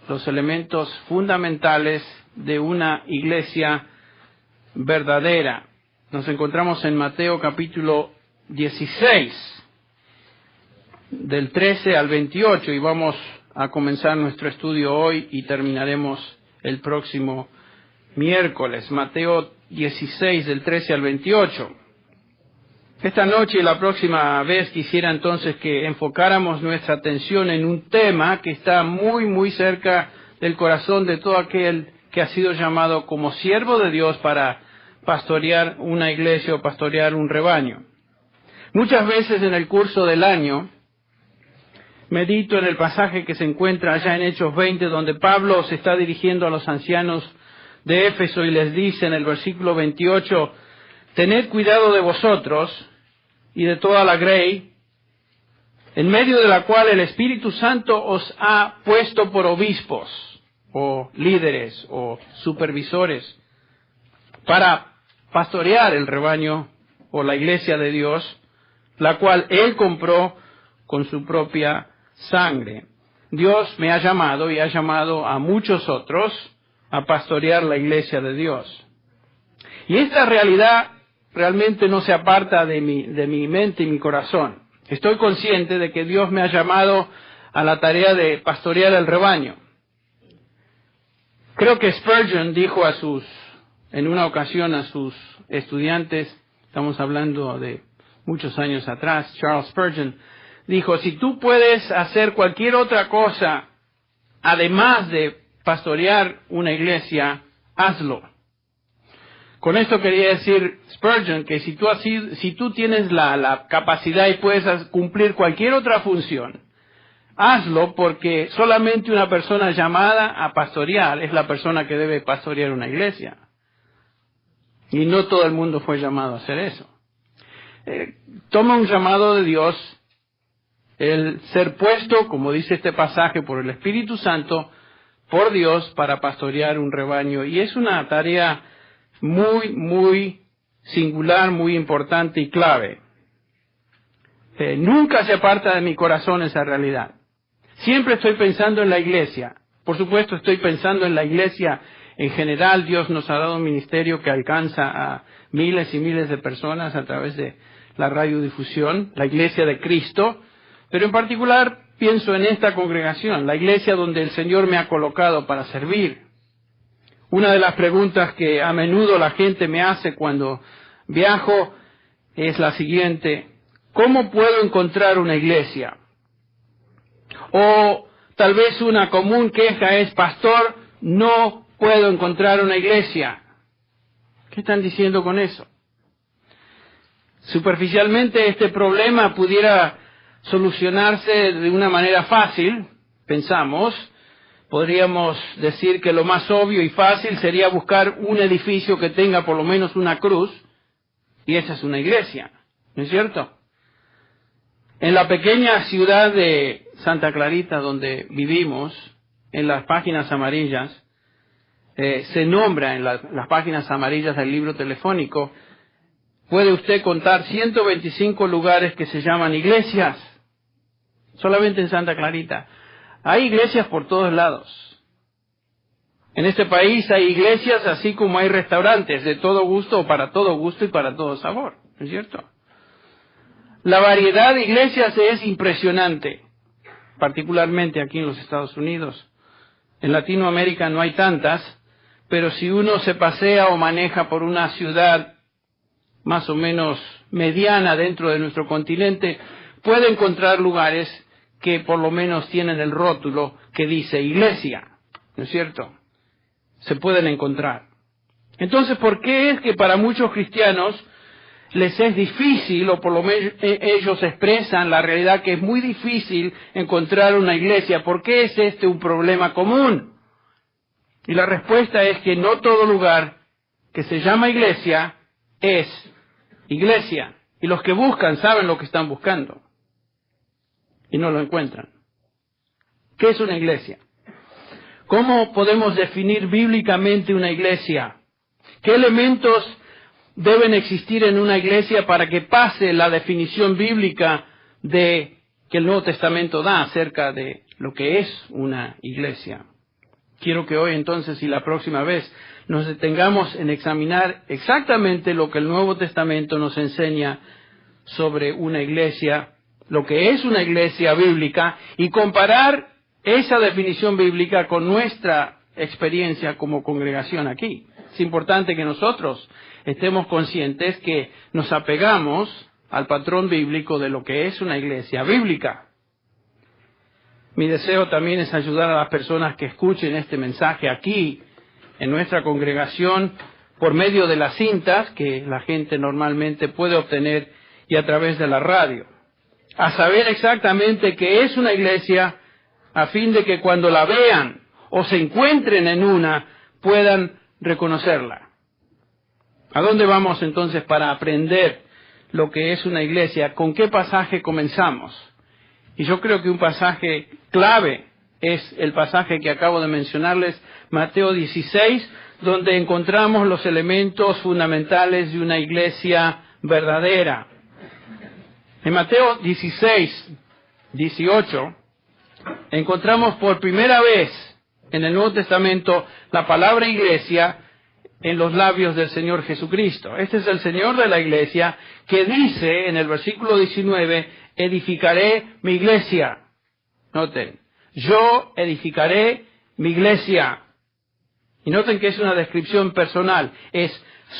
los elementos fundamentales de una iglesia verdadera. Nos encontramos en Mateo capítulo 16, del 13 al 28, y vamos a comenzar nuestro estudio hoy y terminaremos el próximo miércoles. Mateo 16, del 13 al 28. Esta noche y la próxima vez quisiera entonces que enfocáramos nuestra atención en un tema que está muy cerca del corazón de todo aquel que ha sido llamado como siervo de Dios para pastorear una iglesia o pastorear un rebaño. Muchas veces en el curso del año medito en el pasaje que se encuentra allá en Hechos 20, donde Pablo se está dirigiendo a los ancianos de Éfeso y les dice en el versículo 28, tened cuidado de vosotros y de toda la grey, en medio de la cual el Espíritu Santo os ha puesto por obispos, o líderes, o supervisores, para pastorear el rebaño o la iglesia de Dios, la cual Él compró con su propia sangre. Dios me ha llamado y ha llamado a muchos otros a pastorear la iglesia de Dios. Y esta realidad realmente no se aparta de mi mente y mi corazón. Estoy consciente de que Dios me ha llamado a la tarea de pastorear el rebaño. Creo que Spurgeon dijo en una ocasión a sus estudiantes, estamos hablando de muchos años atrás, Charles Spurgeon, dijo, si tú puedes hacer cualquier otra cosa además de pastorear una iglesia, hazlo. Con esto quería decir Spurgeon que si tú tienes la capacidad y puedes cumplir cualquier otra función, hazlo, porque solamente una persona llamada a pastorear es la persona que debe pastorear una iglesia. Y no todo el mundo fue llamado a hacer eso. Toma un llamado de Dios, el ser puesto, como dice este pasaje, por el Espíritu Santo, por Dios, para pastorear un rebaño. Y es una tarea muy singular, muy importante y clave. Nunca se aparta de mi corazón esa realidad. Siempre estoy pensando en la iglesia. Por supuesto, estoy pensando en la iglesia en general. Dios nos ha dado un ministerio que alcanza a miles y miles de personas a través de la radiodifusión, la iglesia de Cristo. Pero en particular pienso en esta congregación, la iglesia donde el Señor me ha colocado para servir. Una de las preguntas que a menudo la gente me hace cuando viajo es la siguiente: ¿cómo puedo encontrar una iglesia? O tal vez una común queja es, pastor, no puedo encontrar una iglesia. ¿Qué están diciendo con eso? Superficialmente este problema pudiera solucionarse de una manera fácil, pensamos. Podríamos decir que lo más obvio y fácil sería buscar un edificio que tenga por lo menos una cruz, y esa es una iglesia, ¿no es cierto? En la pequeña ciudad de Santa Clarita, donde vivimos, en las páginas amarillas, se nombra en las páginas amarillas del libro telefónico, puede usted contar 125 lugares que se llaman iglesias, solamente en Santa Clarita. Hay iglesias por todos lados. En este país hay iglesias así como hay restaurantes de todo gusto o para todo gusto y para todo sabor, ¿no es cierto? La variedad de iglesias es impresionante, particularmente aquí en los Estados Unidos. En Latinoamérica no hay tantas, pero si uno se pasea o maneja por una ciudad más o menos mediana dentro de nuestro continente, puede encontrar lugares que por lo menos tienen el rótulo que dice iglesia, ¿no es cierto? Se pueden encontrar. Entonces, ¿por qué es que para muchos cristianos les es difícil, o por lo menos ellos expresan la realidad que es muy difícil encontrar una iglesia? ¿Por qué es este un problema común? Y la respuesta es que no todo lugar que se llama iglesia es iglesia. Y los que buscan saben lo que están buscando y no lo encuentran. ¿Qué es una iglesia? ¿Cómo podemos definir bíblicamente una iglesia? ¿Qué elementos deben existir en una iglesia para que pase la definición bíblica que el Nuevo Testamento da acerca de lo que es una iglesia? Quiero que hoy entonces y la próxima vez nos detengamos en examinar exactamente lo que el Nuevo Testamento nos enseña sobre una iglesia, lo que es una iglesia bíblica, y comparar esa definición bíblica con nuestra experiencia como congregación aquí. Es importante que nosotros estemos conscientes que nos apegamos al patrón bíblico de lo que es una iglesia bíblica. Mi deseo también es ayudar a las personas que escuchen este mensaje aquí, en nuestra congregación, por medio de las cintas que la gente normalmente puede obtener y a través de la radio, a saber exactamente qué es una iglesia, a fin de que cuando la vean o se encuentren en una, puedan reconocerla. ¿A dónde vamos entonces para aprender lo que es una iglesia? ¿Con qué pasaje comenzamos? Y yo creo que un pasaje clave es el pasaje que acabo de mencionarles, Mateo 16, donde encontramos los elementos fundamentales de una iglesia verdadera. En Mateo 16, 18, encontramos por primera vez en el Nuevo Testamento la palabra iglesia en los labios del Señor Jesucristo. Este es el Señor de la iglesia que dice en el versículo 19, edificaré mi iglesia. Noten, yo edificaré mi iglesia. Y noten que es una descripción personal. Es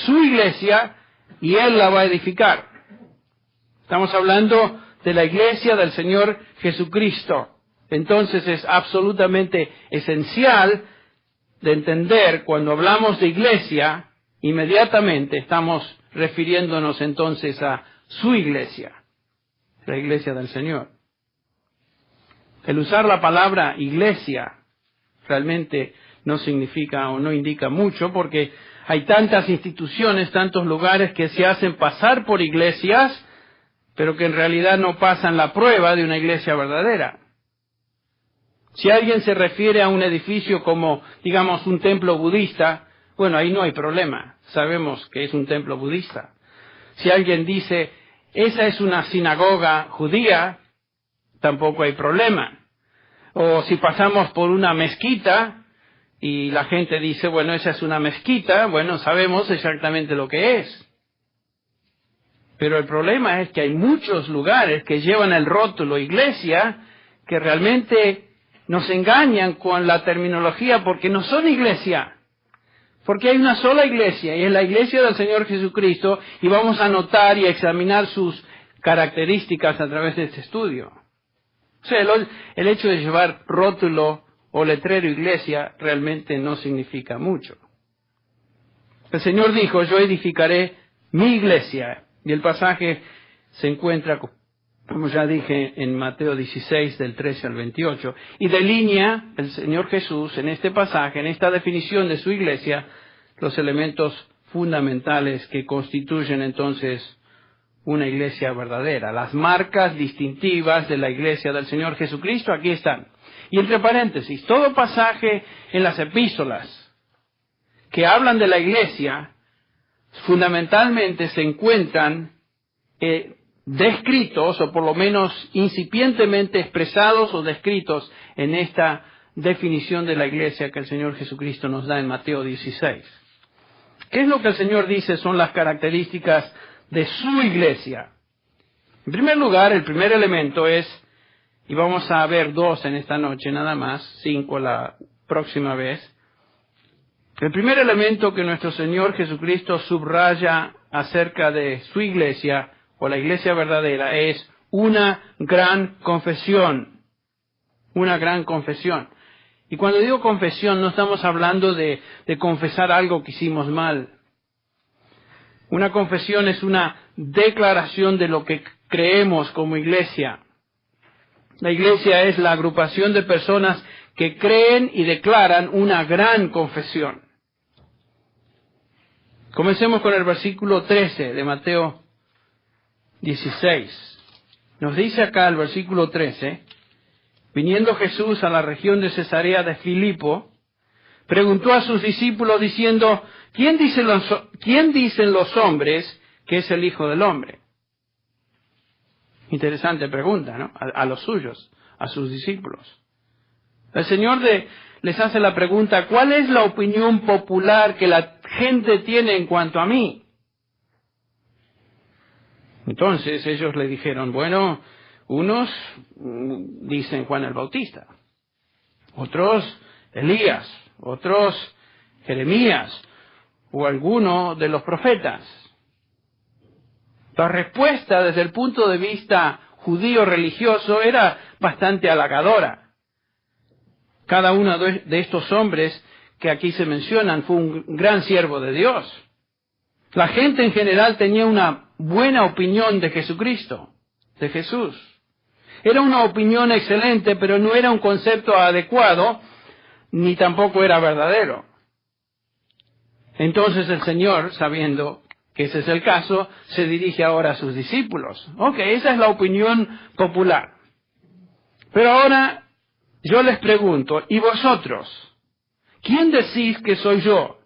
su iglesia y Él la va a edificar. Estamos hablando de la iglesia del Señor Jesucristo. Entonces es absolutamente esencial de entender, cuando hablamos de iglesia, inmediatamente estamos refiriéndonos entonces a su iglesia, la iglesia del Señor. El usar la palabra iglesia realmente no significa o no indica mucho, porque hay tantas instituciones, tantos lugares que se hacen pasar por iglesias, pero que en realidad no pasan la prueba de una iglesia verdadera. Si alguien se refiere a un edificio como, digamos, un templo budista, bueno, ahí no hay problema. Sabemos que es un templo budista. Si alguien dice, esa es una sinagoga judía, tampoco hay problema. O si pasamos por una mezquita y la gente dice, bueno, esa es una mezquita, bueno, sabemos exactamente lo que es. Pero el problema es que hay muchos lugares que llevan el rótulo iglesia que realmente nos engañan con la terminología porque no son iglesia. Porque hay una sola iglesia y es la iglesia del Señor Jesucristo, y vamos a notar y a examinar sus características a través de este estudio. O sea, el hecho de llevar rótulo o letrero iglesia realmente no significa mucho. El Señor dijo, yo edificaré mi iglesia. Y el pasaje se encuentra, como ya dije, en Mateo 16, del 13 al 28. Y delinea el Señor Jesús en este pasaje, en esta definición de su iglesia, los elementos fundamentales que constituyen entonces una iglesia verdadera. Las marcas distintivas de la iglesia del Señor Jesucristo, aquí están. Y entre paréntesis, todo pasaje en las epístolas que hablan de la iglesia, fundamentalmente se encuentran descritos, o por lo menos incipientemente expresados o descritos en esta definición de la iglesia que el Señor Jesucristo nos da en Mateo 16. ¿Qué es lo que el Señor dice son las características de su iglesia? En primer lugar, el primer elemento es, y vamos a ver 2 en esta noche nada más, 5 la próxima vez. El primer elemento que nuestro Señor Jesucristo subraya acerca de su iglesia, o la iglesia verdadera, es una gran confesión. Una gran confesión. Y cuando digo confesión, no estamos hablando de confesar algo que hicimos mal. Una confesión es una declaración de lo que creemos como iglesia. La iglesia es la agrupación de personas que creen y declaran una gran confesión. Comencemos con el versículo 13 de Mateo 16. Nos dice acá el versículo 13, viniendo Jesús a la región de Cesarea de Filipo, preguntó a sus discípulos diciendo, ¿quién dicen los hombres que es el Hijo del Hombre? Interesante pregunta, ¿no? A los suyos, a sus discípulos. El Señor les hace la pregunta, ¿cuál es la opinión popular que la gente tiene en cuanto a mí? Entonces ellos le dijeron, bueno, unos dicen Juan el Bautista, otros Elías, otros Jeremías o alguno de los profetas. La respuesta desde el punto de vista judío religioso era bastante halagadora. Cada uno de estos hombres que aquí se mencionan fue un gran siervo de Dios. La gente en general tenía una buena opinión de Jesucristo, de Jesús. Era una opinión excelente, pero no era un concepto adecuado, ni tampoco era verdadero. Entonces el Señor, sabiendo que ese es el caso, se dirige ahora a sus discípulos. Ok, esa es la opinión popular. Pero ahora yo les pregunto, ¿y vosotros? ¿Quién decís que soy yo?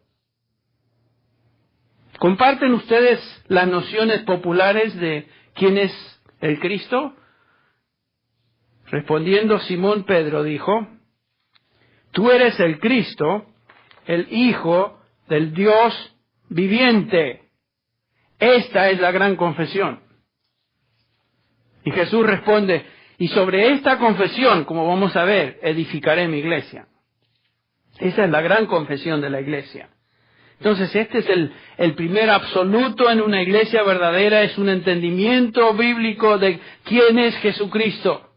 ¿Comparten ustedes las nociones populares de quién es el Cristo? Respondiendo Simón Pedro dijo, tú eres el Cristo, el Hijo del Dios viviente. Esta es la gran confesión. Y Jesús responde, y sobre esta confesión, como vamos a ver, edificaré mi iglesia. Esa es la gran confesión de la iglesia. Entonces, este es el primer absoluto en una iglesia verdadera, es un entendimiento bíblico de quién es Jesucristo.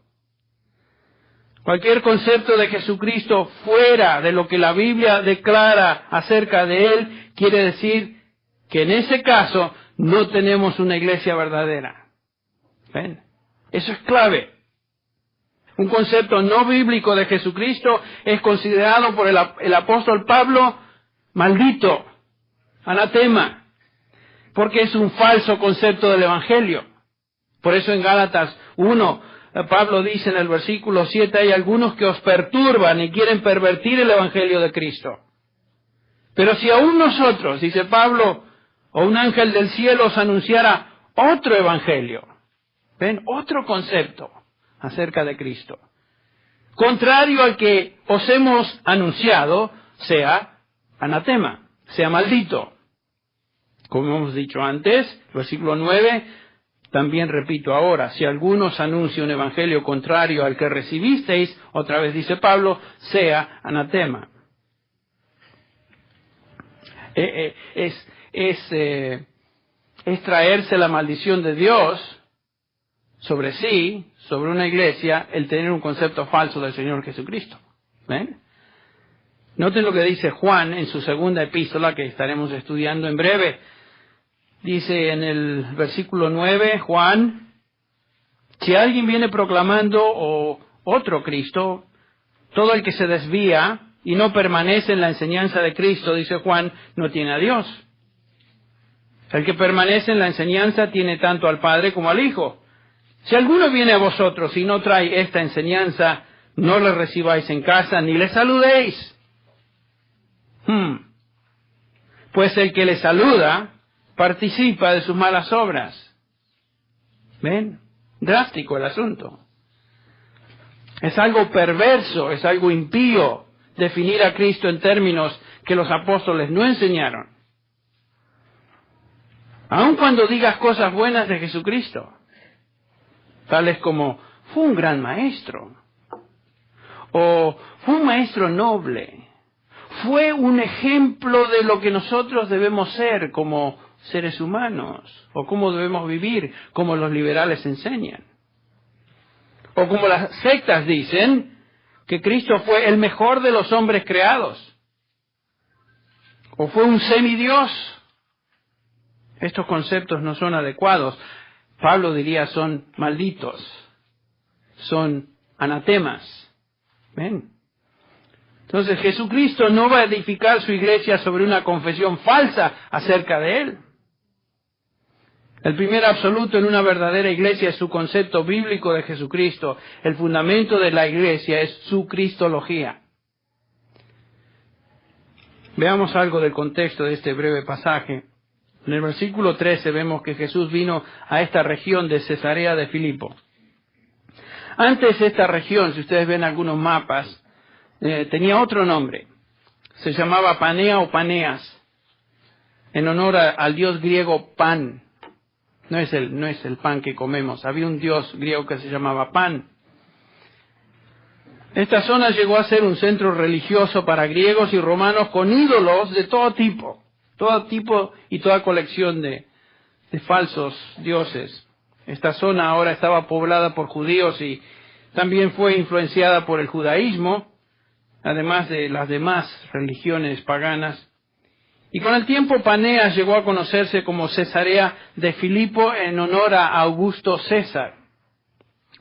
Cualquier concepto de Jesucristo fuera de lo que la Biblia declara acerca de Él, quiere decir que en ese caso no tenemos una iglesia verdadera. ¿Ven? Eso es clave. Un concepto no bíblico de Jesucristo es considerado por el apóstol Pablo maldito, anatema, porque es un falso concepto del Evangelio. Por eso en Gálatas 1, Pablo dice en el versículo 7, hay algunos que os perturban y quieren pervertir el Evangelio de Cristo. Pero si aún nosotros, dice Pablo, o un ángel del cielo os anunciara otro Evangelio, ¿ven? Otro concepto acerca de Cristo, contrario al que os hemos anunciado, sea anatema, sea maldito. Como hemos dicho antes, versículo 9, también repito ahora, si alguno os anuncia un evangelio contrario al que recibisteis, otra vez dice Pablo, sea anatema. Es traerse la maldición de Dios sobre sí, sobre una iglesia, el tener un concepto falso del Señor Jesucristo. ¿Ven? Noten lo que dice Juan en su segunda epístola, que estaremos estudiando en breve. Dice en el versículo 9, Juan, si alguien viene proclamando otro Cristo, todo el que se desvía y no permanece en la enseñanza de Cristo, dice Juan, no tiene a Dios. El que permanece en la enseñanza tiene tanto al Padre como al Hijo. Si alguno viene a vosotros y no trae esta enseñanza, no le recibáis en casa ni le saludéis. Pues el que le saluda participa de sus malas obras. ¿Ven? Drástico el asunto. Es algo perverso, es algo impío definir a Cristo en términos que los apóstoles no enseñaron. Aun cuando digas cosas buenas de Jesucristo, tales como, fue un gran maestro, o fue un maestro noble, fue un ejemplo de lo que nosotros debemos ser como seres humanos, o cómo debemos vivir, como los liberales enseñan. O como las sectas dicen, que Cristo fue el mejor de los hombres creados, o fue un semidios. Estos conceptos no son adecuados. Pablo diría son malditos, son anatemas. ¿Ven? Entonces Jesucristo no va a edificar su iglesia sobre una confesión falsa acerca de Él. El primer absoluto en una verdadera iglesia es su concepto bíblico de Jesucristo. El fundamento de la iglesia es su cristología. Veamos algo del contexto de este breve pasaje. En el versículo 13 vemos que Jesús vino a esta región de Cesarea de Filipo. Antes esta región, si ustedes ven algunos mapas, tenía otro nombre. Se llamaba Panea o Paneas, en honor al dios griego Pan. No es el pan que comemos. Había un dios griego que se llamaba Pan. Esta zona llegó a ser un centro religioso para griegos y romanos con ídolos de todo tipo y toda colección de falsos dioses. Esta zona ahora estaba poblada por judíos y también fue influenciada por el judaísmo, además de las demás religiones paganas. Y con el tiempo Paneas llegó a conocerse como Cesarea de Filipo en honor a Augusto César,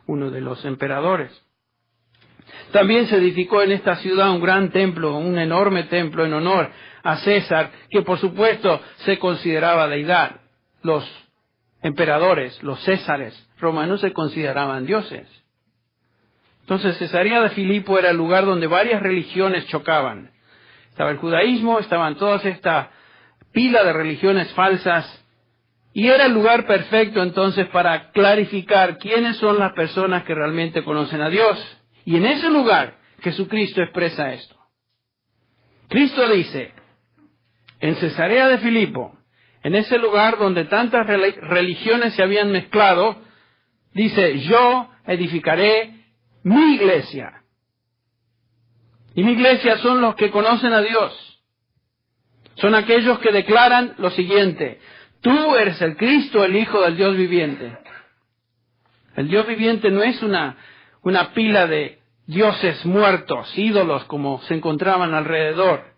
uno de los emperadores. También se edificó en esta ciudad un gran templo, un enorme templo en honor a César, que por supuesto se consideraba deidad. Los emperadores, los césares romanos se consideraban dioses. Entonces Cesarea de Filipo era el lugar donde varias religiones chocaban. Estaba el judaísmo, estaban todas esta pila de religiones falsas, y era el lugar perfecto entonces para clarificar quiénes son las personas que realmente conocen a Dios. Y en ese lugar Jesucristo expresa esto. Cristo dice, en Cesarea de Filipo, en ese lugar donde tantas religiones se habían mezclado, dice, yo edificaré mi iglesia. Y mi iglesia son los que conocen a Dios. Son aquellos que declaran lo siguiente: tú eres el Cristo, el Hijo del Dios viviente. El Dios viviente no es una pila de dioses muertos, ídolos como se encontraban alrededor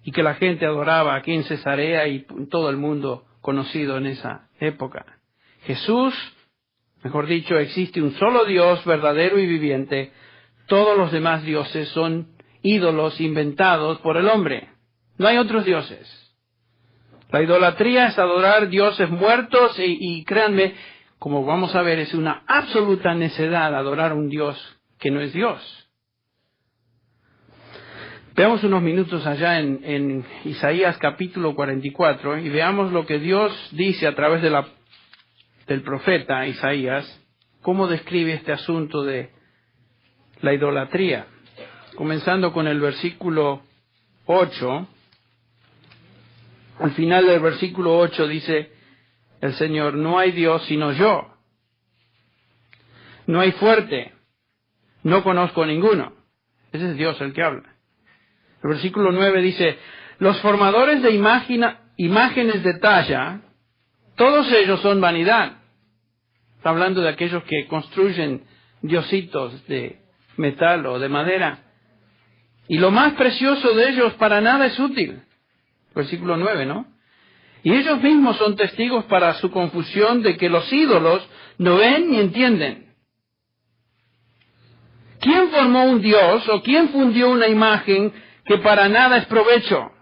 y que la gente adoraba aquí en Cesarea y en todo el mundo conocido en esa época. Jesús, mejor dicho, existe un solo Dios verdadero y viviente. Todos los demás dioses son ídolos inventados por el hombre. No hay otros dioses. La idolatría es adorar dioses muertos y créanme, como vamos a ver, es una absoluta necedad adorar a un Dios que no es Dios. Veamos unos minutos allá en Isaías capítulo 44 y veamos lo que Dios dice a través del profeta Isaías, cómo describe este asunto de la idolatría. Comenzando con el versículo 8, al final del versículo 8 dice el Señor, no hay Dios sino yo. No hay fuerte, no conozco ninguno. Ese es Dios el que habla. El versículo 9 dice, los formadores de imágenes de talla, todos ellos son vanidad. Está hablando de aquellos que construyen diositos de metal o de madera. Y lo más precioso de ellos para nada es útil. Versículo 9, ¿no? Y ellos mismos son testigos para su confusión de que los ídolos no ven ni entienden. ¿Quién formó un dios o quién fundió una imagen que para nada es provecho?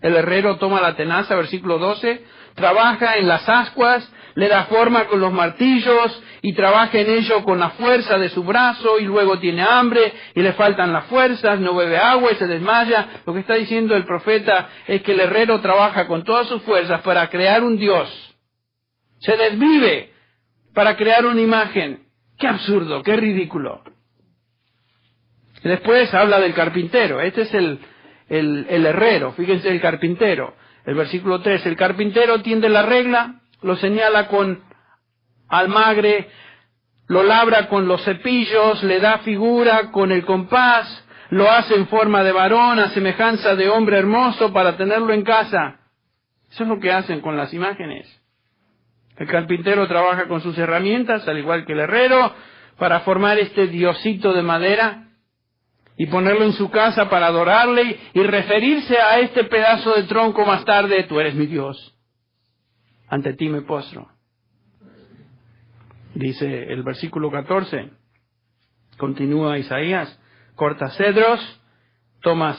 El herrero toma la tenaza, versículo 12, trabaja en las ascuas, le da forma con los martillos y trabaja en ello con la fuerza de su brazo y luego tiene hambre y le faltan las fuerzas, no bebe agua y se desmaya. Lo que está diciendo el profeta es que el herrero trabaja con todas sus fuerzas para crear un Dios. Se desvive para crear una imagen. ¡Qué absurdo! ¡Qué ridículo! Y después habla del carpintero. Este es el herrero. Fíjense el carpintero. El versículo 3. El carpintero tiende la regla, lo señala con almagre, lo labra con los cepillos, le da figura con el compás, lo hace en forma de varón, a semejanza de hombre hermoso para tenerlo en casa. Eso es lo que hacen con las imágenes. El carpintero trabaja con sus herramientas, al igual que el herrero, para formar este diosito de madera y ponerlo en su casa para adorarle y referirse a este pedazo de tronco más tarde, tú eres mi Dios, ante ti me postro. Dice el versículo 14, continúa Isaías, corta cedros, toma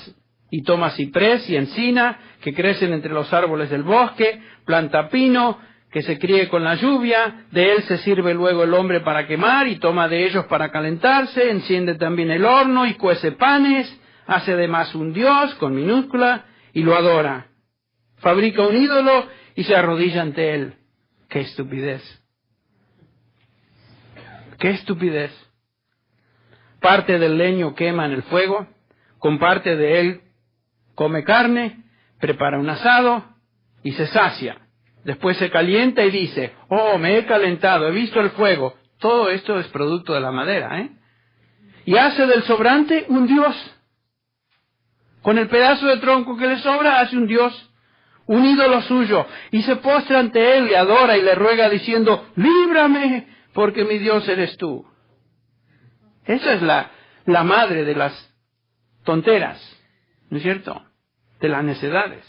ciprés y encina, que crecen entre los árboles del bosque, planta pino, que se críe con la lluvia, de él se sirve luego el hombre para quemar, y toma de ellos para calentarse, enciende también el horno y cuece panes, hace además un dios con minúscula y lo adora. Fabrica un ídolo y se arrodilla ante él. ¡Qué estupidez! ¡Qué estupidez! parte del leño quema en el fuego, con parte de él come carne, prepara un asado y se sacia. Después se calienta y dice, oh, me he calentado, he visto el fuego. Todo esto es producto de la madera, ¿eh? Y hace del sobrante un dios. Con el pedazo de tronco que le sobra, hace un dios, un ídolo suyo, y se postra ante él, le adora y le ruega diciendo, líbrame, porque mi Dios eres tú. Esa es la madre de las tonteras, ¿no es cierto? De las necedades.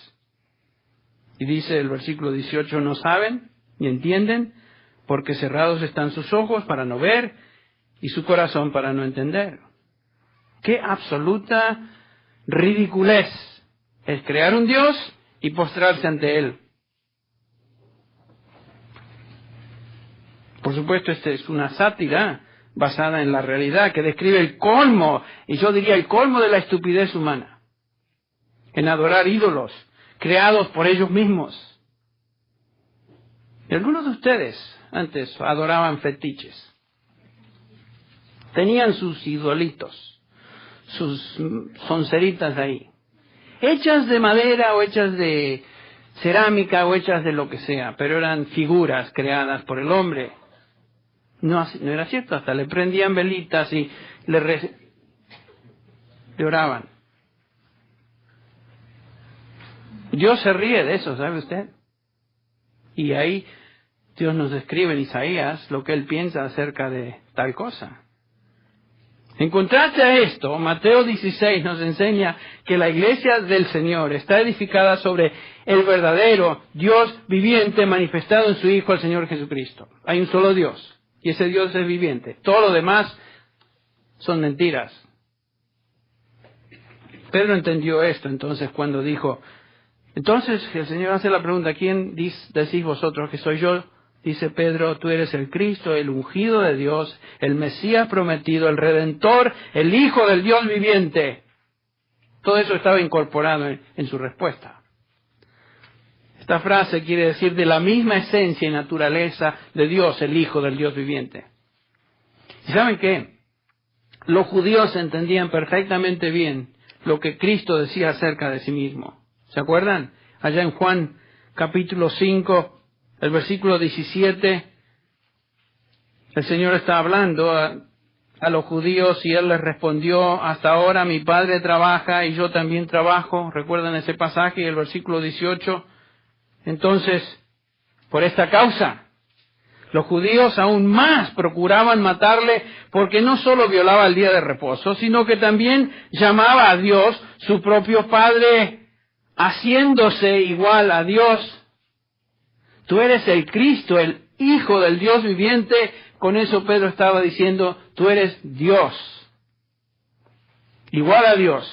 Y dice el versículo 18, no saben ni entienden, porque cerrados están sus ojos para no ver y su corazón para no entender. ¡Qué absoluta ridiculez es crear un Dios y postrarse ante Él! Por supuesto, esta es una sátira basada en la realidad que describe el colmo, y yo diría el colmo de la estupidez humana, en adorar ídolos creados por ellos mismos. Y algunos de ustedes antes adoraban fetiches. Tenían sus idolitos, sus sonceritas ahí, hechas de madera o hechas de cerámica o hechas de lo que sea, pero eran figuras creadas por el hombre. No era cierto, hasta le prendían velitas y le oraban. Dios se ríe de eso, ¿sabe usted? Y ahí Dios nos describe en Isaías lo que Él piensa acerca de tal cosa. En contraste a esto, Mateo 16 nos enseña que la iglesia del Señor está edificada sobre el verdadero Dios viviente manifestado en su Hijo, el Señor Jesucristo. Hay un solo Dios, y ese Dios es viviente. Todo lo demás son mentiras. Pedro entendió esto entonces cuando dijo, entonces el Señor hace la pregunta, ¿quién decís vosotros que soy yo? Dice Pedro, tú eres el Cristo, el ungido de Dios, el Mesías prometido, el Redentor, el Hijo del Dios viviente. Todo eso estaba incorporado en su respuesta. Esta frase quiere decir de la misma esencia y naturaleza de Dios, el Hijo del Dios viviente. ¿Y saben qué? Los judíos entendían perfectamente bien lo que Cristo decía acerca de sí mismo. ¿Se acuerdan? Allá en Juan capítulo 5, el versículo 17, el Señor está hablando a los judíos y Él les respondió, hasta ahora mi Padre trabaja y yo también trabajo. ¿Recuerdan ese pasaje? Y el versículo 18, entonces, por esta causa, los judíos aún más procuraban matarle porque no solo violaba el día de reposo, sino que también llamaba a Dios su propio Padre, haciéndose igual a Dios. Tú eres el Cristo, el Hijo del Dios viviente. Con eso Pedro estaba diciendo, tú eres Dios, igual a Dios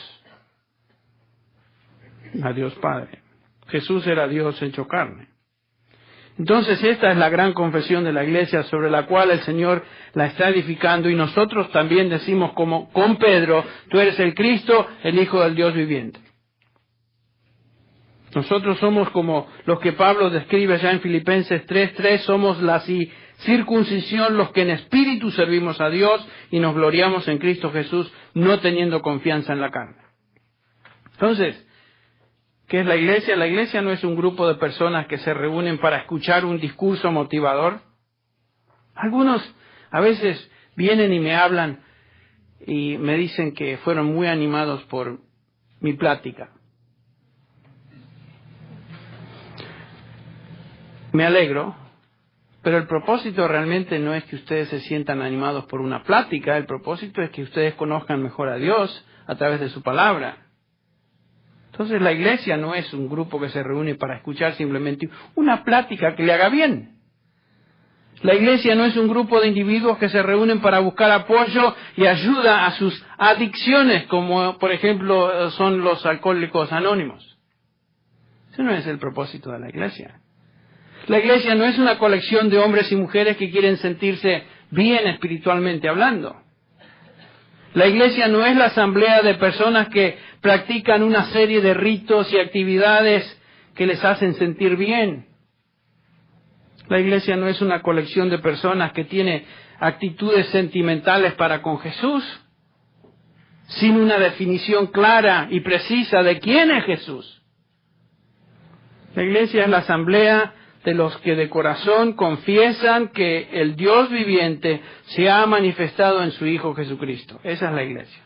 Padre. Jesús era Dios hecho carne. Entonces esta es la gran confesión de la iglesia sobre la cual el Señor la está edificando, y nosotros también decimos como con Pedro, tú eres el Cristo, el Hijo del Dios viviente. Nosotros somos como los que Pablo describe ya en Filipenses 3:3, somos la circuncisión, los que en espíritu servimos a Dios y nos gloriamos en Cristo Jesús, no teniendo confianza en la carne. Entonces, ¿qué es la iglesia? La iglesia no es un grupo de personas que se reúnen para escuchar un discurso motivador. Algunos a veces vienen y me hablan y me dicen que fueron muy animados por mi plática. Me alegro, pero el propósito realmente no es que ustedes se sientan animados por una plática, el propósito es que ustedes conozcan mejor a Dios a través de su palabra. Entonces la iglesia no es un grupo que se reúne para escuchar simplemente una plática que le haga bien. La iglesia no es un grupo de individuos que se reúnen para buscar apoyo y ayuda a sus adicciones, como por ejemplo son los alcohólicos anónimos. Ese no es el propósito de la iglesia. La iglesia no es una colección de hombres y mujeres que quieren sentirse bien espiritualmente hablando. La iglesia no es la asamblea de personas que practican una serie de ritos y actividades que les hacen sentir bien. La iglesia no es una colección de personas que tiene actitudes sentimentales para con Jesús. sin una definición clara y precisa de quién es Jesús. La iglesia es la asamblea de los que de corazón confiesan que el Dios viviente se ha manifestado en su Hijo Jesucristo. Esa es la iglesia.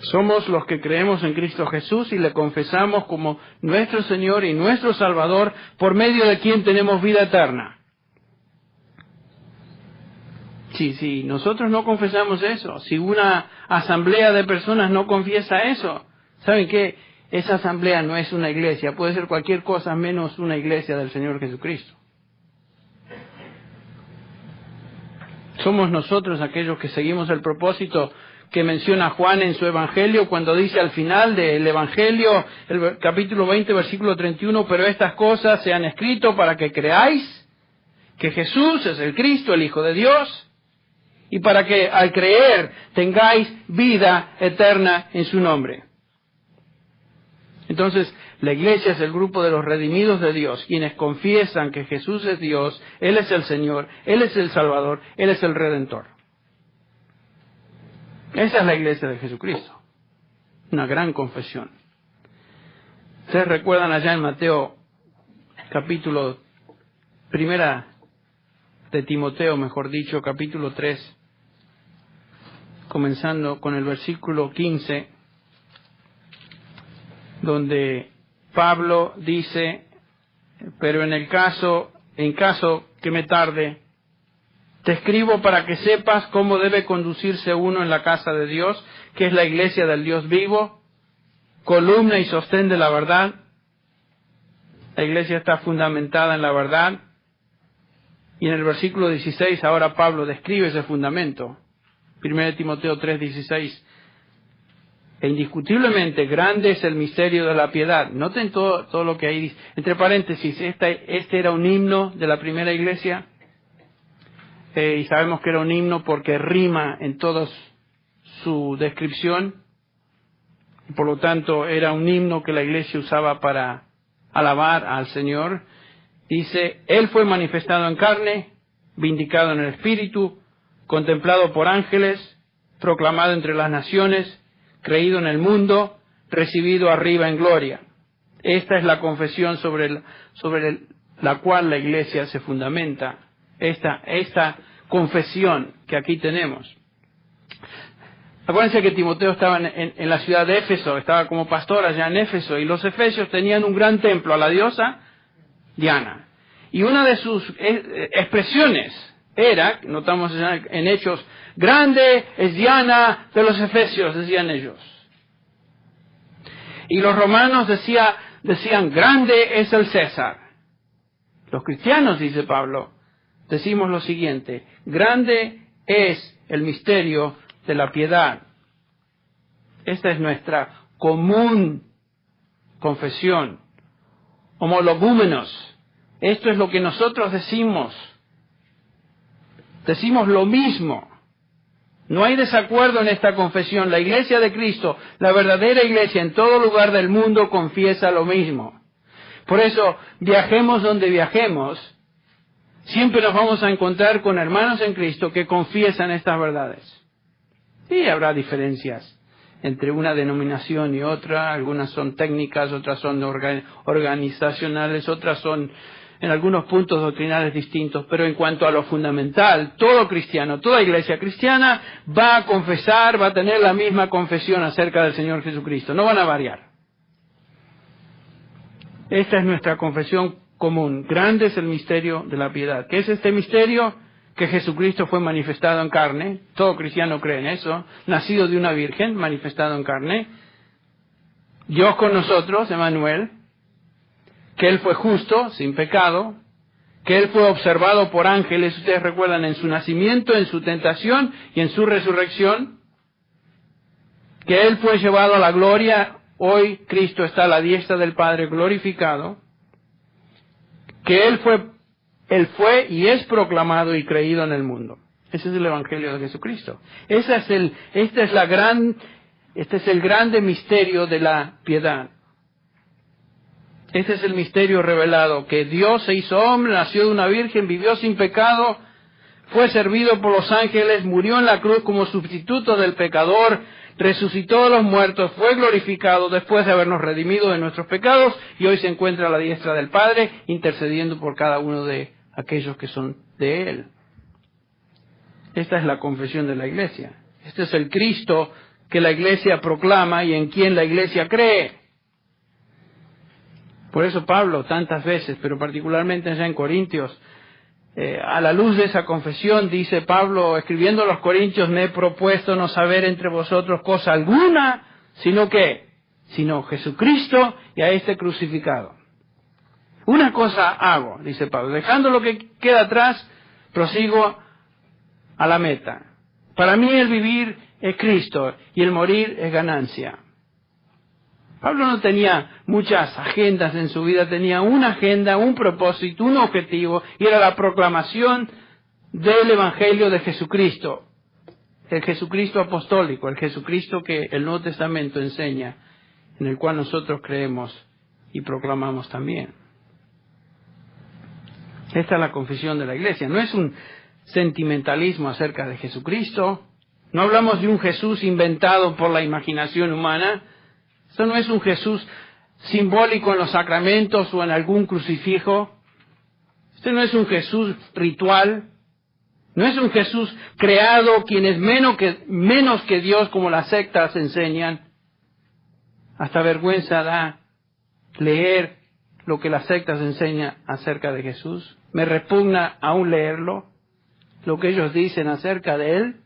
Somos los que creemos en Cristo Jesús y le confesamos como nuestro Señor y nuestro Salvador, por medio de quien tenemos vida eterna. Si nosotros no confesamos eso, si una asamblea de personas no confiesa eso, ¿saben qué? Esa asamblea no es una iglesia, puede ser cualquier cosa menos una iglesia del Señor Jesucristo. Somos nosotros aquellos que seguimos el propósito que menciona Juan en su Evangelio, cuando dice al final del Evangelio, el capítulo 20, versículo 31, pero estas cosas se han escrito para que creáis que Jesús es el Cristo, el Hijo de Dios, y para que al creer tengáis vida eterna en su nombre. Entonces, la iglesia es el grupo de los redimidos de Dios, quienes confiesan que Jesús es Dios, Él es el Señor, Él es el Salvador, Él es el Redentor. Esa es la iglesia de Jesucristo. Una gran confesión. Ustedes recuerdan allá en Mateo, capítulo primera de Timoteo, mejor dicho, capítulo 3, comenzando con el versículo 15, donde Pablo dice, pero en caso que me tarde, te escribo para que sepas cómo debe conducirse uno en la casa de Dios, que es la iglesia del Dios vivo, columna y sostén de la verdad. La iglesia está fundamentada en la verdad. Y en el versículo 16 ahora Pablo describe ese fundamento. 1 Timoteo 3:16. E indiscutiblemente grande es el misterio de la piedad. Noten todo lo que ahí dice. Entre paréntesis, este era un himno de la primera iglesia. Y sabemos que era un himno porque rima en toda su descripción. Y por lo tanto era un himno que la iglesia usaba para alabar al Señor. Dice, Él fue manifestado en carne, vindicado en el Espíritu, contemplado por ángeles, proclamado entre las naciones, creído en el mundo, recibido arriba en gloria. Esta es la confesión sobre la cual la iglesia se fundamenta. Esta confesión que aquí tenemos. Acuérdense que Timoteo estaba en la ciudad de Éfeso, estaba como pastor allá en Éfeso, y los efesios tenían un gran templo a la diosa Diana. Y una de sus expresiones era, notamos en Hechos, grande es Diana de los efesios, decían ellos. Y los romanos decían, grande es el César. Los cristianos, dice Pablo, decimos lo siguiente, grande es el misterio de la piedad. Esta es nuestra común confesión. Homologúmenos. Esto es lo que nosotros decimos. Decimos lo mismo. No hay desacuerdo en esta confesión. La iglesia de Cristo, la verdadera iglesia en todo lugar del mundo confiesa lo mismo. Por eso, viajemos donde viajemos, siempre nos vamos a encontrar con hermanos en Cristo que confiesan estas verdades. Sí, habrá diferencias entre una denominación y otra, algunas son técnicas, otras son organizacionales, otras son en algunos puntos doctrinales distintos, pero en cuanto a lo fundamental, todo cristiano, toda iglesia cristiana va a confesar, va a tener la misma confesión acerca del Señor Jesucristo, no van a variar. Esta es nuestra confesión común. Grande es el misterio de la piedad. ¿Qué es este misterio? Que Jesucristo fue manifestado en carne. Todo cristiano cree en eso. Nacido de una virgen, manifestado en carne. Dios con nosotros, Emmanuel. Que Él fue justo, sin pecado. Que Él fue observado por ángeles, ustedes recuerdan, en su nacimiento, en su tentación y en su resurrección. Que Él fue llevado a la gloria. Hoy Cristo está a la diestra del Padre glorificado. Que Él fue y es proclamado y creído en el mundo. Ese es el Evangelio de Jesucristo. Este es el grande misterio de la piedad. Este es el misterio revelado, que Dios se hizo hombre, nació de una virgen, vivió sin pecado, fue servido por los ángeles, murió en la cruz como sustituto del pecador, resucitó de los muertos, fue glorificado después de habernos redimido de nuestros pecados y hoy se encuentra a la diestra del Padre intercediendo por cada uno de aquellos que son de Él. Esta es la confesión de la Iglesia. Este es el Cristo que la Iglesia proclama y en quien la Iglesia cree. Por eso Pablo tantas veces, pero particularmente allá en Corintios, a la luz de esa confesión, dice Pablo, escribiendo a los Corintios, me he propuesto no saber entre vosotros cosa alguna, sino Jesucristo y a este crucificado. Una cosa hago, dice Pablo, dejando lo que queda atrás, prosigo a la meta. Para mí el vivir es Cristo y el morir es ganancia. Pablo no tenía muchas agendas en su vida, tenía una agenda, un propósito, un objetivo, y era la proclamación del Evangelio de Jesucristo, el Jesucristo apostólico, el Jesucristo que el Nuevo Testamento enseña, en el cual nosotros creemos y proclamamos también. Esta es la confesión de la Iglesia. No es un sentimentalismo acerca de Jesucristo, no hablamos de un Jesús inventado por la imaginación humana. Esto no es un Jesús simbólico en los sacramentos o en algún crucifijo. Este no es un Jesús ritual. No es un Jesús creado, quien es menos que Dios, como las sectas enseñan. Hasta vergüenza da leer lo que las sectas enseñan acerca de Jesús. Me repugna aún leerlo, lo que ellos dicen acerca de Él.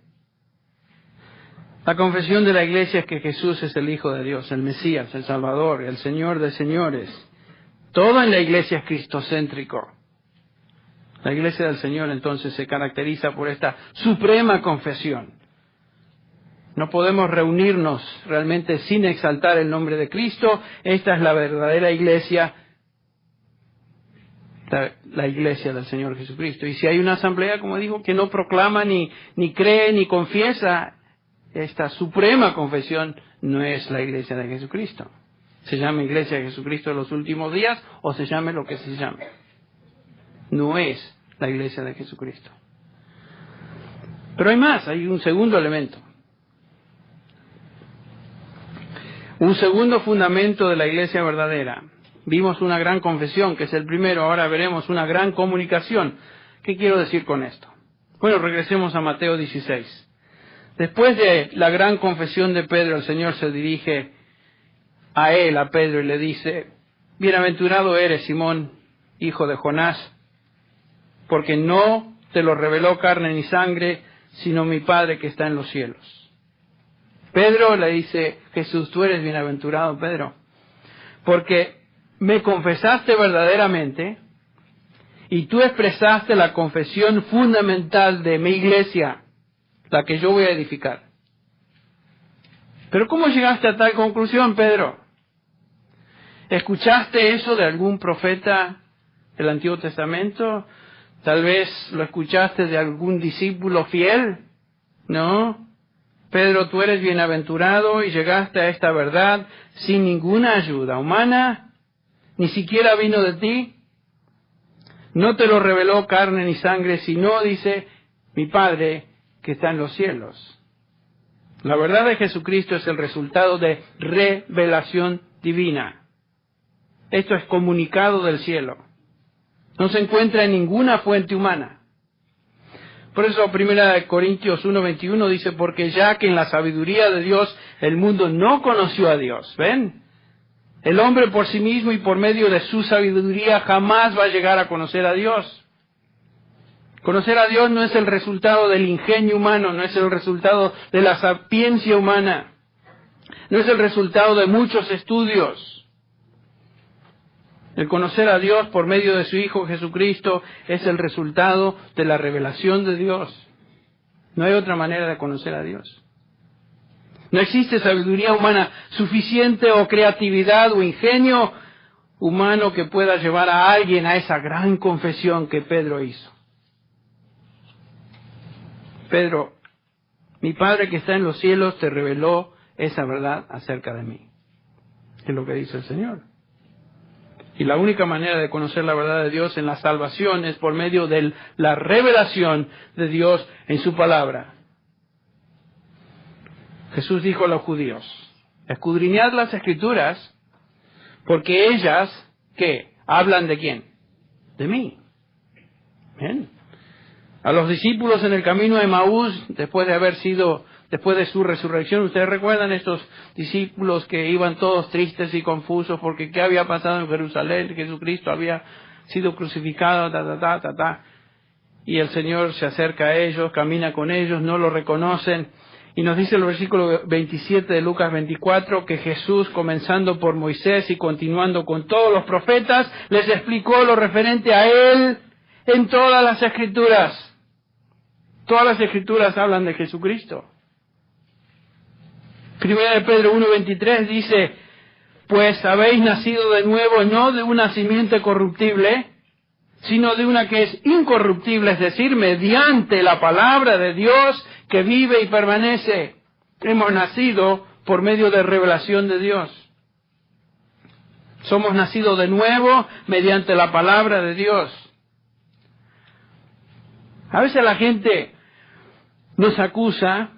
La confesión de la Iglesia es que Jesús es el Hijo de Dios, el Mesías, el Salvador, el Señor de señores. Todo en la Iglesia es cristocéntrico. La Iglesia del Señor entonces se caracteriza por esta suprema confesión. No podemos reunirnos realmente sin exaltar el nombre de Cristo. Esta es la verdadera Iglesia, la Iglesia del Señor Jesucristo. Y si hay una asamblea, como digo, que no proclama, ni cree, ni confiesa esta suprema confesión, no es la Iglesia de Jesucristo. Se llama Iglesia de Jesucristo de los últimos días o se llame lo que se llame. No es la Iglesia de Jesucristo. Pero hay más, hay un segundo elemento. Un segundo fundamento de la Iglesia verdadera. Vimos una gran confesión, que es el primero, ahora veremos una gran comunicación. ¿Qué quiero decir con esto? Bueno, regresemos a Mateo 16. Después de la gran confesión de Pedro, el Señor se dirige a Pedro, y le dice, bienaventurado eres, Simón, hijo de Jonás, porque no te lo reveló carne ni sangre, sino mi Padre que está en los cielos. Pedro le dice, Jesús, tú eres bienaventurado, Pedro, porque me confesaste verdaderamente y tú expresaste la confesión fundamental de mi iglesia, la que yo voy a edificar. Pero ¿cómo llegaste a tal conclusión, Pedro? ¿Escuchaste eso de algún profeta del Antiguo Testamento? ¿Tal vez lo escuchaste de algún discípulo fiel? No. Pedro, tú eres bienaventurado y llegaste a esta verdad sin ninguna ayuda humana, ni siquiera vino de ti. No te lo reveló carne ni sangre, sino, dice, mi Padre que está en los cielos. La verdad de Jesucristo es el resultado de revelación divina. Esto es comunicado del cielo. No se encuentra en ninguna fuente humana. Por eso 1 Corintios 1:21 dice, porque ya que en la sabiduría de Dios el mundo no conoció a Dios. ¿Ven? El hombre por sí mismo y por medio de su sabiduría jamás va a llegar a conocer a Dios. Conocer a Dios no es el resultado del ingenio humano, no es el resultado de la sapiencia humana, no es el resultado de muchos estudios. El conocer a Dios por medio de su Hijo Jesucristo es el resultado de la revelación de Dios. No hay otra manera de conocer a Dios. No existe sabiduría humana suficiente o creatividad o ingenio humano que pueda llevar a alguien a esa gran confesión que Pedro hizo. Pedro, mi Padre que está en los cielos te reveló esa verdad acerca de mí. Es lo que dice el Señor. Y la única manera de conocer la verdad de Dios en la salvación es por medio de la revelación de Dios en su palabra. Jesús dijo a los judíos, escudriñad las Escrituras, porque ellas, ¿qué? ¿Hablan de quién? De mí. Bien. A los discípulos en el camino de Emaús, después de su resurrección, ¿ustedes recuerdan estos discípulos que iban todos tristes y confusos porque qué había pasado en Jerusalén? Jesucristo había sido crucificado, y el Señor se acerca a ellos, camina con ellos, no lo reconocen. Y nos dice el versículo 27 de Lucas 24 que Jesús, comenzando por Moisés y continuando con todos los profetas, les explicó lo referente a Él en todas las Escrituras. Todas las Escrituras hablan de Jesucristo. Primera de Pedro 1:23 dice, pues habéis nacido de nuevo, no de una simiente corruptible, sino de una que es incorruptible, es decir, mediante la palabra de Dios que vive y permanece. Hemos nacido por medio de revelación de Dios. Somos nacidos de nuevo mediante la palabra de Dios. A veces la gente nos acusa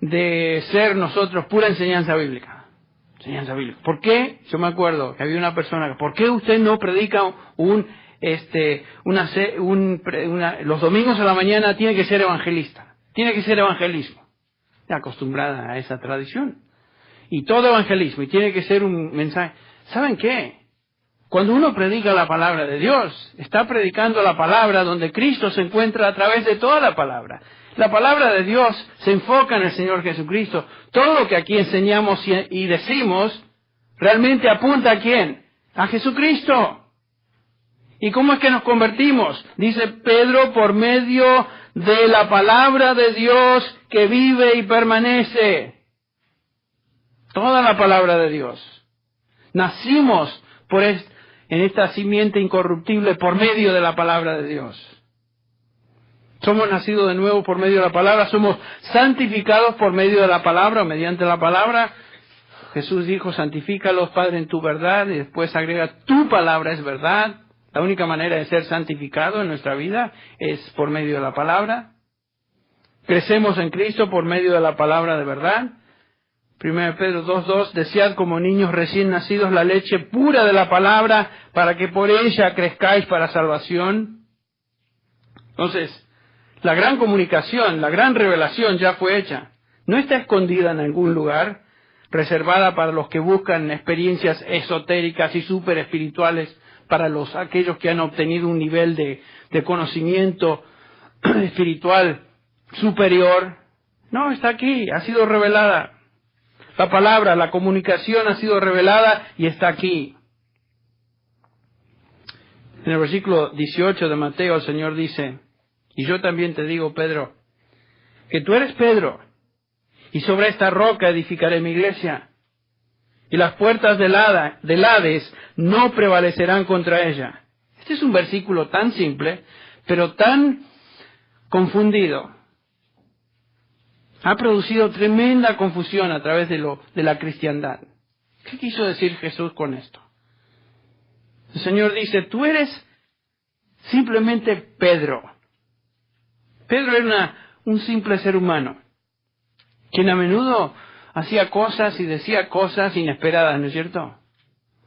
de ser nosotros pura enseñanza bíblica. Enseñanza bíblica. ¿Por qué? Yo me acuerdo que había una persona, ¿por qué usted no predica los domingos a la mañana tiene que ser evangelista? Tiene que ser evangelismo. Está acostumbrada a esa tradición. Y todo evangelismo, y tiene que ser un mensaje. ¿Saben qué? Cuando uno predica la palabra de Dios, está predicando la palabra donde Cristo se encuentra a través de toda la palabra. La palabra de Dios se enfoca en el Señor Jesucristo. Todo lo que aquí enseñamos y decimos realmente apunta ¿a quién? A Jesucristo. ¿Y cómo es que nos convertimos? Dice Pedro, por medio de la palabra de Dios que vive y permanece. Toda la palabra de Dios. Nacimos en esta simiente incorruptible por medio de la palabra de Dios. Somos nacidos de nuevo por medio de la palabra, somos santificados por medio de la palabra o mediante la palabra. Jesús dijo, santifícalos, Padre, en tu verdad, y después agrega, tu palabra es verdad. La única manera de ser santificado en nuestra vida es por medio de la palabra. Crecemos en Cristo por medio de la palabra de verdad. 1 Pedro 2:2, desead como niños recién nacidos la leche pura de la palabra para que por ella crezcáis para salvación. Entonces, la gran comunicación, la gran revelación ya fue hecha. No está escondida en algún lugar, reservada para los que buscan experiencias esotéricas y súper espirituales, para aquellos que han obtenido un nivel de conocimiento espiritual superior. No, está aquí, ha sido revelada. La palabra, la comunicación ha sido revelada y está aquí. En el versículo 18 de Mateo el Señor dice, y yo también te digo, Pedro, que tú eres Pedro, y sobre esta roca edificaré mi iglesia, y las puertas del Hades no prevalecerán contra ella. Este es un versículo tan simple, pero tan confundido. Ha producido tremenda confusión a través de la cristiandad. ¿Qué quiso decir Jesús con esto? El Señor dice, tú eres simplemente Pedro. Pedro era un simple ser humano, quien a menudo hacía cosas y decía cosas inesperadas, ¿no es cierto?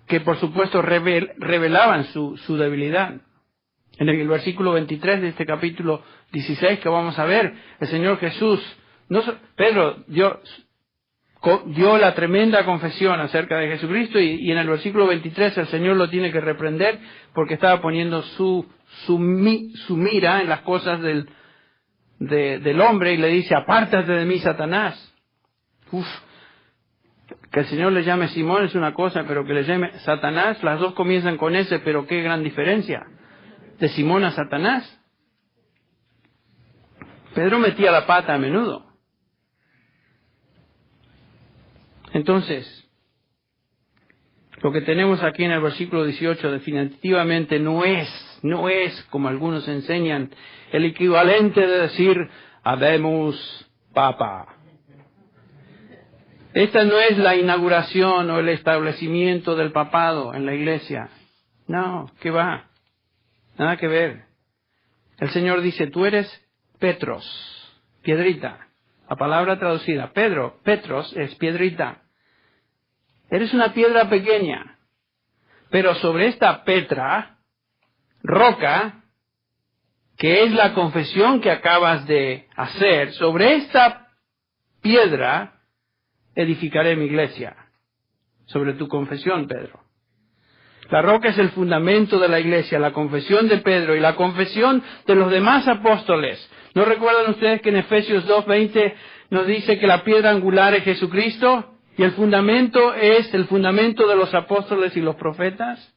Que por supuesto revelaban su debilidad. En el versículo 23 de este capítulo 16 que vamos a ver, el Señor Jesús, Pedro dio la tremenda confesión acerca de Jesucristo y en el versículo 23 el Señor lo tiene que reprender porque estaba poniendo su mira en las cosas del hombre y le dice, apártate de mí, Satanás. Que el Señor le llame Simón es una cosa, pero que le llame Satanás, las dos comienzan con ese, pero qué gran diferencia. De Simón a Satanás. Pedro metía la pata a menudo. Entonces, lo que tenemos aquí en el versículo 18 definitivamente no es, como algunos enseñan, el equivalente de decir, habemos papa. Esta no es la inauguración o el establecimiento del papado en la iglesia. No, ¿qué va? Nada que ver. El Señor dice, tú eres Petros, piedrita. La palabra traducida, Pedro, Petros es piedrita. Eres una piedra pequeña, pero sobre esta Petra, roca, que es la confesión que acabas de hacer, sobre esta piedra edificaré mi iglesia. Sobre tu confesión, Pedro. La roca es el fundamento de la iglesia, la confesión de Pedro y la confesión de los demás apóstoles. ¿No recuerdan ustedes que en Efesios 2:20 nos dice que la piedra angular es Jesucristo y el fundamento es el fundamento de los apóstoles y los profetas?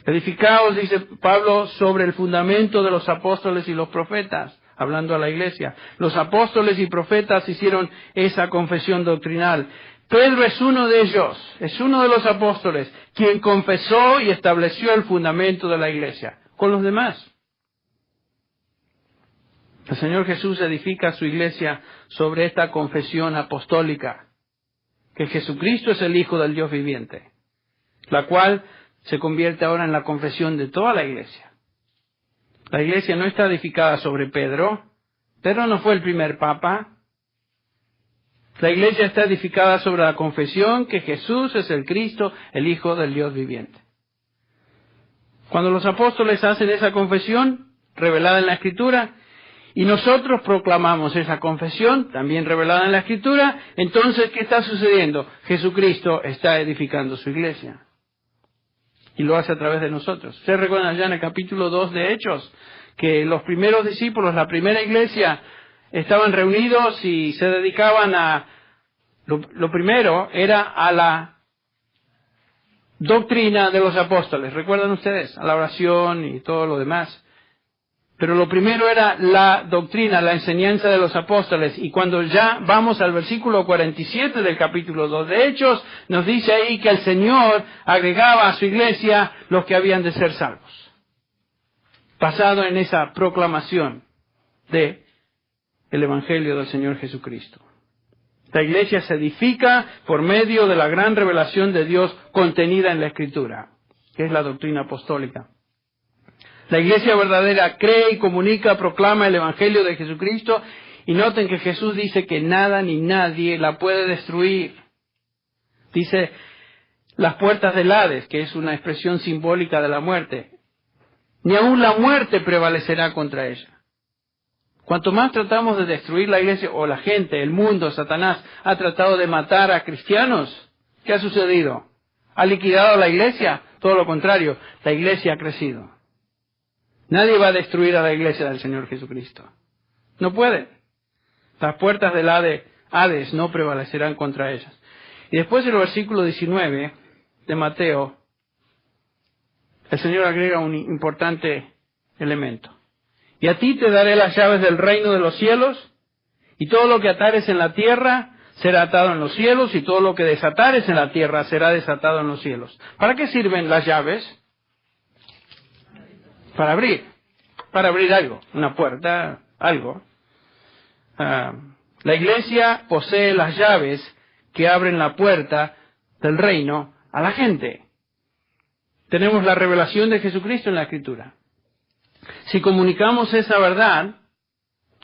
Edificaos, dice Pablo, sobre el fundamento de los apóstoles y los profetas, hablando a la iglesia. Los apóstoles y profetas hicieron esa confesión doctrinal. Pedro es uno de ellos, es uno de los apóstoles, quien confesó y estableció el fundamento de la iglesia, con los demás. El Señor Jesús edifica su iglesia sobre esta confesión apostólica, que Jesucristo es el Hijo del Dios viviente, la cual se convierte ahora en la confesión de toda la iglesia. La iglesia no está edificada sobre Pedro. Pedro no fue el primer papa. La iglesia está edificada sobre la confesión que Jesús es el Cristo, el Hijo del Dios viviente. Cuando los apóstoles hacen esa confesión, revelada en la Escritura, y nosotros proclamamos esa confesión, también revelada en la Escritura, entonces, ¿qué está sucediendo? Jesucristo está edificando su iglesia. Y lo hace a través de nosotros. Ustedes recuerdan ya en el capítulo 2 de Hechos, que los primeros discípulos, la primera iglesia, estaban reunidos y se dedicaban a, lo primero era a la doctrina de los apóstoles. ¿Recuerdan ustedes? A la oración y todo lo demás. Pero lo primero era la doctrina, la enseñanza de los apóstoles. Y cuando ya vamos al versículo 47 del capítulo 2 de Hechos, nos dice ahí que el Señor agregaba a su iglesia los que habían de ser salvos. Basado en esa proclamación de el Evangelio del Señor Jesucristo. La iglesia se edifica por medio de la gran revelación de Dios contenida en la Escritura, que es la doctrina apostólica. La iglesia verdadera cree y comunica, proclama el Evangelio de Jesucristo, y noten que Jesús dice que nada ni nadie la puede destruir. Dice las puertas del Hades, que es una expresión simbólica de la muerte. Ni aun la muerte prevalecerá contra ella. Cuanto más tratamos de destruir la iglesia, o la gente, el mundo, Satanás, ha tratado de matar a cristianos, ¿qué ha sucedido? ¿Ha liquidado la iglesia? Todo lo contrario, la iglesia ha crecido. Nadie va a destruir a la iglesia del Señor Jesucristo. No puede. Las puertas del Hades no prevalecerán contra ellas. Y después en el versículo 19 de Mateo, el Señor agrega un importante elemento. Y a ti te daré las llaves del reino de los cielos, y todo lo que atares en la tierra será atado en los cielos, y todo lo que desatares en la tierra será desatado en los cielos. ¿Para qué sirven las llaves? Para abrir algo, una puerta, algo. La iglesia posee las llaves que abren la puerta del reino a la gente. Tenemos la revelación de Jesucristo en la Escritura. Si comunicamos esa verdad,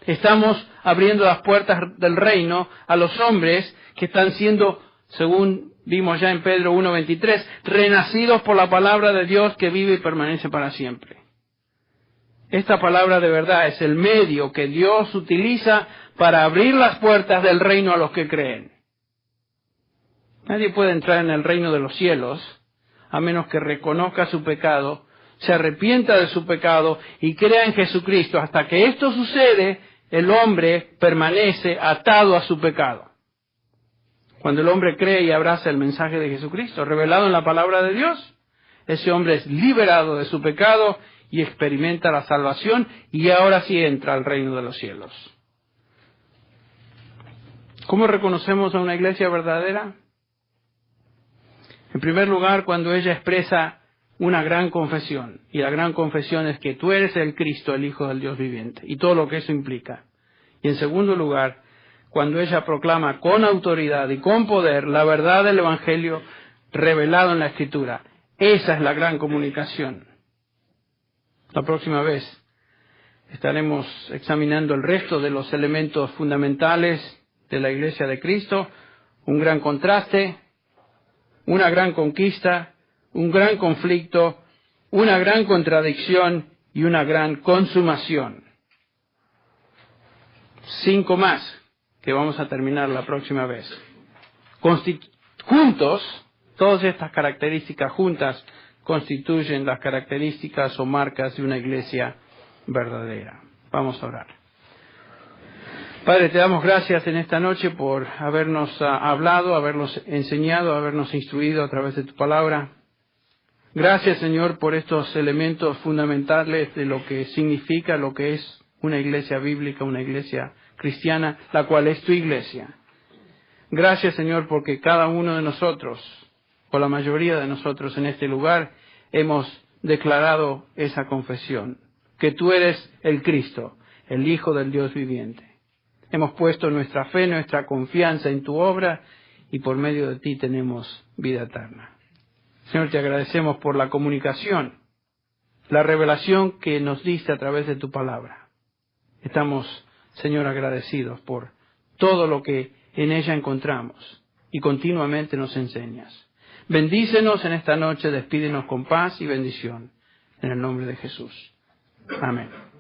estamos abriendo las puertas del reino a los hombres que están siendo, según vimos ya en Pedro 1:23, renacidos por la palabra de Dios que vive y permanece para siempre. Esta palabra de verdad es el medio que Dios utiliza para abrir las puertas del reino a los que creen. Nadie puede entrar en el reino de los cielos a menos que reconozca su pecado, se arrepienta de su pecado y crea en Jesucristo. Hasta que esto sucede, el hombre permanece atado a su pecado. Cuando el hombre cree y abraza el mensaje de Jesucristo, revelado en la palabra de Dios, ese hombre es liberado de su pecado y experimenta la salvación, y ahora sí entra al reino de los cielos. ¿Cómo reconocemos a una iglesia verdadera? En primer lugar, cuando ella expresa una gran confesión, y la gran confesión es que tú eres el Cristo, el Hijo del Dios viviente, y todo lo que eso implica. Y en segundo lugar, cuando ella proclama con autoridad y con poder la verdad del Evangelio revelado en la Escritura. Esa es la gran comunicación. La próxima vez estaremos examinando el resto de los elementos fundamentales de la Iglesia de Cristo, un gran contraste, una gran conquista, un gran conflicto, una gran contradicción y una gran consumación. 5 más que vamos a terminar la próxima vez. Juntos, todas estas características juntas constituyen las características o marcas de una iglesia verdadera. Vamos a orar. Padre, te damos gracias en esta noche por habernos hablado, habernos enseñado, habernos instruido a través de tu palabra. Gracias, Señor, por estos elementos fundamentales de lo que significa, lo que es una iglesia bíblica, una iglesia cristiana, la cual es tu iglesia. Gracias, Señor, porque cada uno de nosotros, o la mayoría de nosotros en este lugar, hemos declarado esa confesión, que tú eres el Cristo, el Hijo del Dios viviente. Hemos puesto nuestra fe, nuestra confianza en tu obra, y por medio de ti tenemos vida eterna. Señor, te agradecemos por la comunicación, la revelación que nos diste a través de tu palabra. Estamos, Señor, agradecidos por todo lo que en ella encontramos y continuamente nos enseñas. Bendícenos en esta noche, despídenos con paz y bendición. En el nombre de Jesús. Amén.